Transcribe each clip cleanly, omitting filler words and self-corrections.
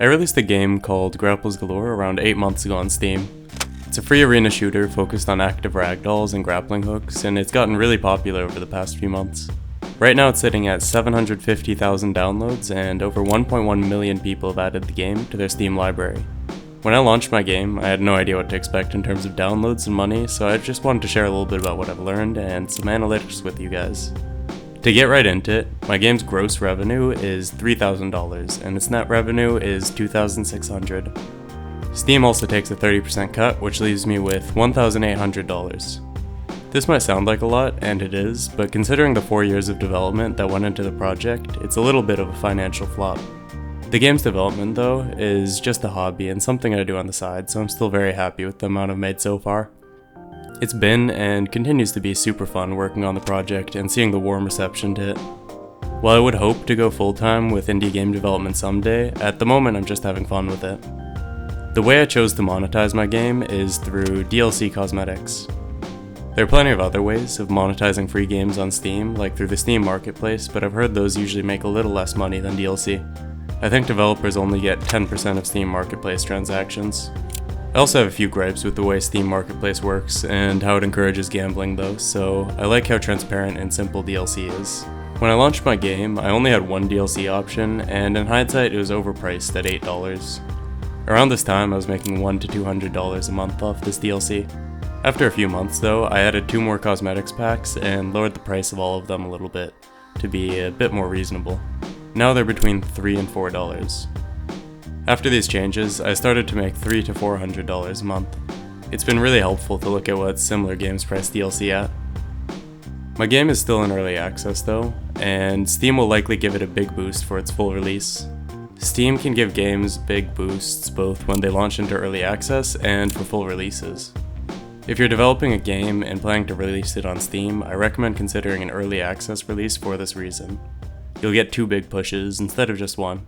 I released a game called Grapples Galore around 8 months ago on Steam. It's a free arena shooter focused on active ragdolls and grappling hooks, and it's gotten really popular over the past few months. Right now it's sitting at 750,000 downloads, and over 1.1 million people have added the game to their Steam library. When I launched my game, I had no idea what to expect in terms of downloads and money, so I just wanted to share a little bit about what I've learned and some analytics with you guys. To get right into it, my game's gross revenue is $3,000 and its net revenue is $2,600. Steam also takes a 30% cut, which leaves me with $1,800. This might sound like a lot, and it is, but considering the 4 years of development that went into the project, it's a little bit of a financial flop. The game's development, though, is just a hobby and something I do on the side, so I'm still very happy with the amount I've made so far. It's been, and continues to be, super fun working on the project and seeing the warm reception to it. While I would hope to go full-time with indie game development someday, at the moment I'm just having fun with it. The way I chose to monetize my game is through DLC cosmetics. There are plenty of other ways of monetizing free games on Steam, like through the Steam Marketplace, but I've heard those usually make a little less money than DLC. I think developers only get 10% of Steam Marketplace transactions. I also have a few gripes with the way Steam Marketplace works and how it encourages gambling though, so I like how transparent and simple DLC is. When I launched my game, I only had one DLC option, and in hindsight it was overpriced at $8. Around this time I was making $100 to $200 a month off this DLC. After a few months though, I added 2 more cosmetics packs and lowered the price of all of them a little bit, to be a bit more reasonable. Now they're between $3 and $4. After these changes, I started to make $300 to $400 a month. It's been really helpful to look at what similar games price DLC at. My game is still in early access though, and Steam will likely give it a big boost for its full release. Steam can give games big boosts both when they launch into early access and for full releases. If you're developing a game and planning to release it on Steam, I recommend considering an early access release for this reason. You'll get 2 big pushes instead of just 1.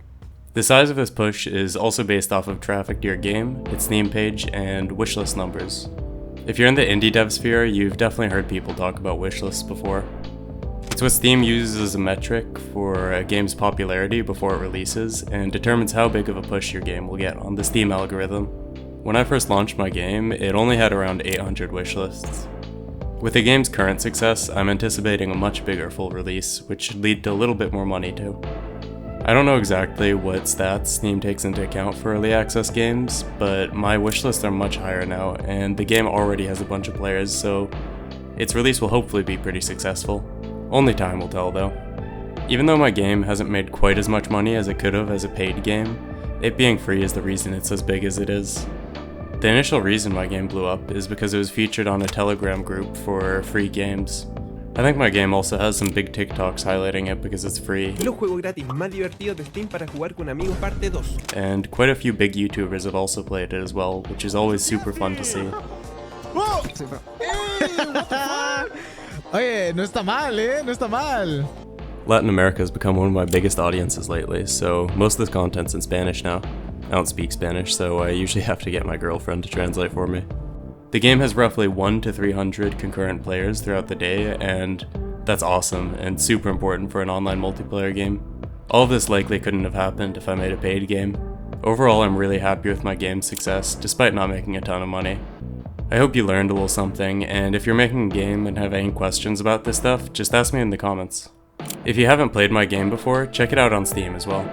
The size of this push is also based off of traffic to your game, its Steam page, and wishlist numbers. If you're in the indie dev sphere, you've definitely heard people talk about wishlists before. It's what Steam uses as a metric for a game's popularity before it releases, and determines how big of a push your game will get on the Steam algorithm. When I first launched my game, it only had around 800 wishlists. With the game's current success, I'm anticipating a much bigger full release, which should lead to a little bit more money too. I don't know exactly what stats Steam takes into account for early access games, but my wishlists are much higher now, and the game already has a bunch of players, so its release will hopefully be pretty successful. Only time will tell though. Even though my game hasn't made quite as much money as it could have as a paid game, it being free is the reason it's as big as it is. The initial reason my game blew up is because it was featured on a Telegram group for free games. I think my game also has some big TikToks highlighting it because it's free. Juego gratis más divertido de Steam para jugar con amigos parte 2. And quite a few big YouTubers have also played it as well, which is always super fun to see. Oye, no está mal, no está mal. Latin America has become one of my biggest audiences lately, so most of this content's in Spanish now. I don't speak Spanish, so I usually have to get my girlfriend to translate for me. The game has roughly 100 to 300 concurrent players throughout the day, and that's awesome and super important for an online multiplayer game. All of this likely couldn't have happened if I made a paid game. Overall, I'm really happy with my game's success, despite not making a ton of money. I hope you learned a little something, and if you're making a game and have any questions about this stuff, just ask me in the comments. If you haven't played my game before, check it out on Steam as well.